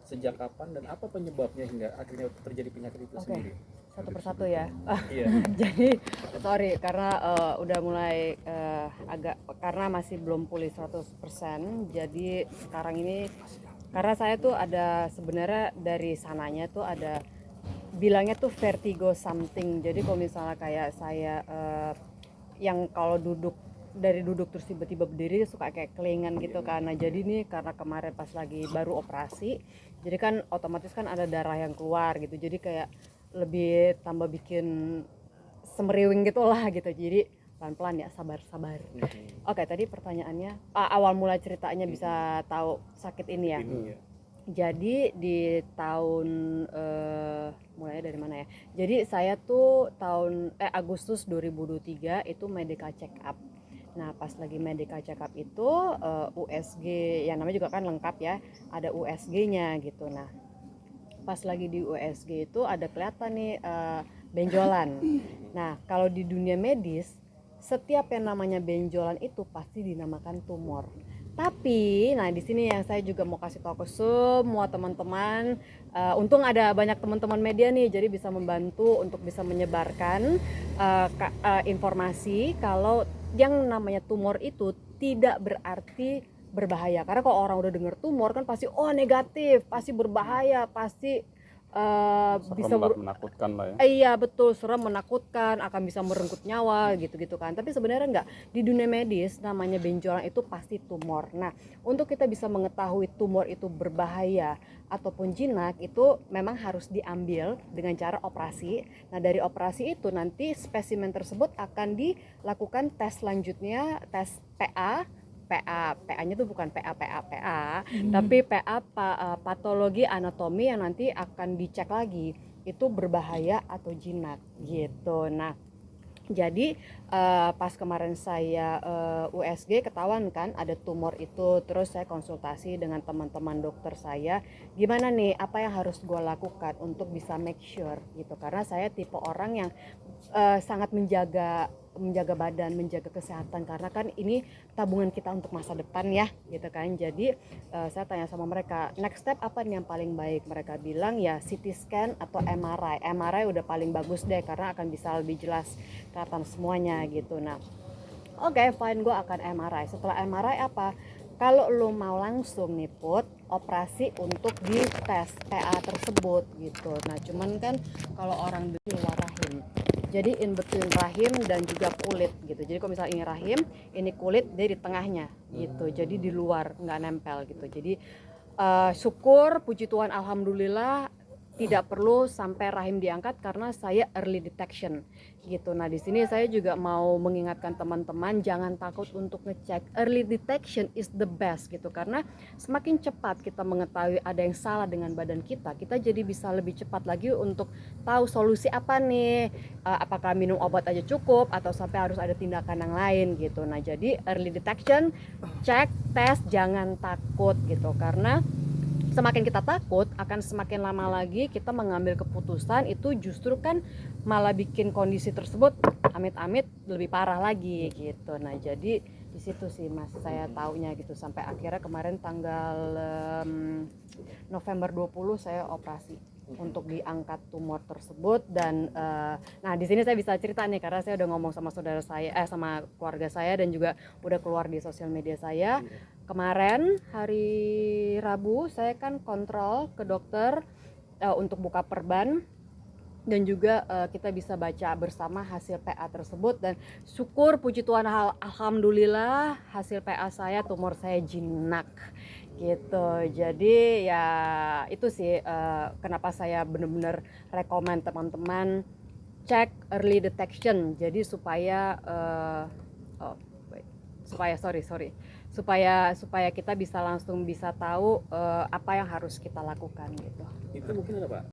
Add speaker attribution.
Speaker 1: sejak kapan dan apa penyebabnya hingga akhirnya terjadi penyakit itu sendiri?
Speaker 2: Satu persatu ya.
Speaker 1: Iya.
Speaker 2: Jadi sorry karena udah mulai agak karena masih belum pulih 100%. Jadi sekarang ini karena saya tuh ada sebenarnya dari sananya tuh ada bilangnya tuh vertigo something. Jadi kalau misalnya kayak saya yang kalau duduk terus tiba-tiba berdiri suka kayak kelingan gitu kan. Nah jadi nih karena kemarin pas lagi baru operasi, jadi kan otomatis kan ada darah yang keluar gitu, jadi kayak lebih tambah bikin semeriwing gitu lah gitu. Jadi pelan-pelan ya, sabar. Oke, tadi pertanyaannya awal mula ceritanya bisa tahu sakit ini ya. Jadi di tahun mulai dari mana ya? Jadi saya tuh Agustus 2023 itu medical check up. Nah pas lagi medical check up itu USG, yang namanya juga kan lengkap ya, ada USG-nya gitu. Nah pas lagi di USG itu ada kelihatan nih benjolan. Nah kalau di dunia medis setiap yang namanya benjolan itu pasti dinamakan tumor. Tapi, nah di sini yang saya juga mau kasih tahu ke semua teman-teman, untung ada banyak teman-teman media nih, jadi bisa membantu untuk bisa menyebarkan informasi kalau yang namanya tumor itu tidak berarti berbahaya. Karena kalau orang udah dengar tumor kan pasti negatif, pasti berbahaya, pasti bisa
Speaker 3: menakutkan lah ya.
Speaker 2: Iya betul, serem, menakutkan, akan bisa merenggut nyawa gitu-gitu kan. Tapi sebenarnya enggak. Di dunia medis namanya benjolan itu pasti tumor. Nah, untuk kita bisa mengetahui tumor itu berbahaya ataupun jinak itu memang harus diambil dengan cara operasi. Nah, dari operasi itu nanti spesimen tersebut akan dilakukan tes selanjutnya, tes PA-nya tuh bukan PA, tapi PA patologi anatomi yang nanti akan dicek lagi itu berbahaya atau jinak gitu. Nah jadi pas kemarin saya USG ketahuan kan ada tumor itu, terus saya konsultasi dengan teman-teman dokter saya, gimana nih apa yang harus gue lakukan untuk bisa make sure gitu, karena saya tipe orang yang sangat menjaga badan, menjaga kesehatan, karena kan ini tabungan kita untuk masa depan ya gitu kan. Jadi saya tanya sama mereka, next step apa nih yang paling baik? Mereka bilang ya CT scan atau MRI udah paling bagus deh karena akan bisa lebih jelas kelihatan semuanya gitu. Nah oke, fine, gue akan MRI. Setelah MRI apa? Kalau lo mau langsung nih Put, operasi untuk dites PA tersebut gitu. Nah cuman kan kalau orang di luar rahim, jadi in between rahim dan juga kulit gitu. Jadi kalau misalnya ini rahim, ini kulit, dia di tengahnya gitu. Jadi di luar, nggak nempel gitu. Jadi syukur, puji Tuhan, alhamdulillah tidak perlu sampai rahim diangkat karena saya early detection gitu. Nah di sini saya juga mau mengingatkan teman-teman jangan takut untuk ngecek. Early detection is the best gitu, karena semakin cepat kita mengetahui ada yang salah dengan badan kita, kita jadi bisa lebih cepat lagi untuk tahu solusi apa nih, apakah minum obat aja cukup atau sampai harus ada tindakan yang lain gitu. Nah jadi early detection, cek, tes, jangan takut gitu, karena semakin kita takut akan semakin lama lagi kita mengambil keputusan itu justru kan malah bikin kondisi tersebut amit-amit lebih parah lagi gitu. Nah jadi di situ sih Mas saya taunya gitu, sampai akhirnya kemarin tanggal November 20 saya operasi untuk diangkat tumor tersebut. Dan nah di sini saya bisa cerita nih karena saya udah ngomong sama saudara saya sama keluarga saya dan juga udah keluar di sosial media saya. Kemarin hari Rabu saya kan kontrol ke dokter untuk buka perban, dan juga kita bisa baca bersama hasil PA tersebut, dan syukur puji Tuhan alhamdulillah hasil PA saya tumor saya jinak gitu. Jadi ya itu sih kenapa saya benar-benar rekomend teman-teman cek early detection, jadi supaya supaya kita bisa langsung bisa tahu apa yang harus kita lakukan gitu.
Speaker 1: Itu mungkin ada Pak